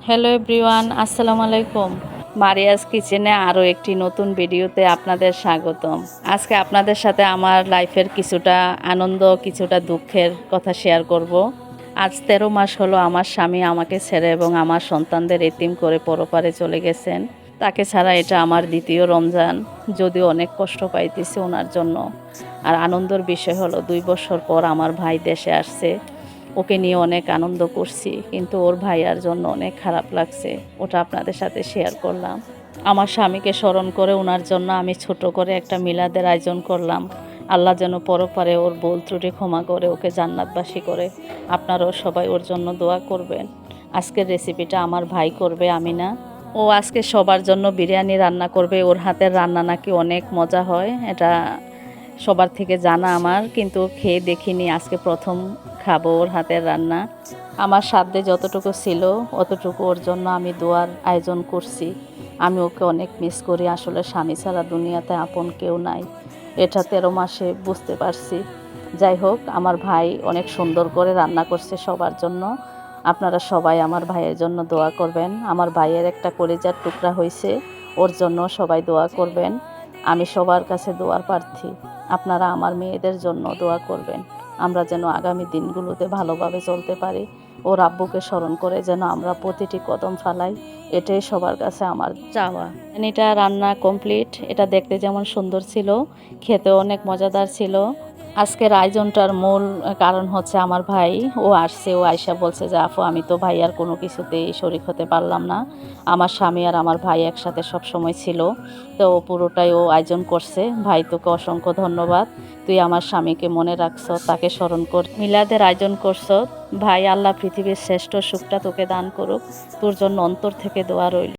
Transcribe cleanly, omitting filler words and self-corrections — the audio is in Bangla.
হ্যালো এভরিওয়ান, আসসালামু আলাইকুম। মারিয়াস কিচেনে আরও একটি নতুন ভিডিওতে আপনাদের স্বাগতম। আজকে আপনাদের সাথে আমার লাইফের কিছুটা আনন্দ, কিছুটা দুঃখের কথা শেয়ার করব। আজ 13 মাস হলো আমার স্বামী আমাকে ছেড়ে এবং আমার সন্তানদের এতিম করে পরপারে চলে গেছেন। তাকে ছাড়া এটা আমার দ্বিতীয় রমজান, যদিও অনেক কষ্ট পাইতেছি ওনার জন্য। আর আনন্দের বিষয় হলো 2 বছর পর আমার ভাই দেশে আসছে। ওকে নিয়ে অনেক আনন্দ করছি, কিন্তু ওর ভাইয়ার জন্য অনেক খারাপ লাগছে। ওটা আপনাদের সাথে শেয়ার করলাম। আমার স্বামীকে স্মরণ করে ওনার জন্য আমি ছোট করে একটা মিলাদের আয়োজন করলাম। আল্লাহ যেন পরপারে ওর ভুল ত্রুটি ক্ষমা করে ওকে জান্নাতবাসী করে। আপনারাও সবাই ওর জন্য দোয়া করবেন। আজকের রেসিপিটা আমার ভাই করবে, আমি না। ও আজকে সবার জন্য বিরিয়ানি রান্না করবে। ওর হাতের রান্না নাকি অনেক মজা হয়, এটা সবার থেকে জানা আমার, কিন্তু খেয়ে দেখিনি। আজকে প্রথম খাবো ওর হাতের রান্না। আমার সাধ্যে যতটুকু ছিল অতটুকু ওর জন্য আমি দোয়ার আয়োজন করছি। আমি ওকে অনেক মিস করি। আসলে স্বামী ছাড়া দুনিয়াতে আপন কেউ নাই, এটা 13 মাসে বুঝতে পারছি। যাই হোক, আমার ভাই অনেক সুন্দর করে রান্না করছে সবার জন্য। আপনারা সবাই আমার ভাইয়ের জন্য দোয়া করবেন। আমার ভাইয়ের একটা কলিজার টুকরা হয়েছে, ওর জন্য সবাই দোয়া করবেন। আমি সবার কাছে দোয়ার প্রার্থী। আপনারা আমার মেয়েদের জন্য দোয়া করবেন, আমরা যেন আগামী দিনগুলোতে ভালোভাবে চলতে পারি। ওর আব্বুকে স্মরণ করে যেন আমরা প্রতিটি কদম ফালাই, এটাই সবার কাছে আমার চাওয়া। এটা রান্না কমপ্লিট। এটা দেখতে যেমন সুন্দর ছিল, খেতেও অনেক মজাদার ছিল। আজকের আয়োজনটার মূল কারণ হচ্ছে আমার ভাই। ও আসছে, ও আয়সা বলছে যে আপু আমি তো ভাই আর কোনো কিছুতেই শরিক হতে পারলাম না। আমার স্বামী আর আমার ভাই একসাথে সব সময় ছিল, তো পুরোটাই ও আয়োজন করছে। ভাই তোকে অসংখ্য ধন্যবাদ, তুই আমার স্বামীকে মনে রাখছ, তাকে স্মরণ কর, মিলাদের আয়োজন করছ। ভাই, আল্লাহ পৃথিবীর শ্রেষ্ঠ সুখটা তোকে দান করুক। তোর জন্য অন্তর থেকে দোয়া রইল।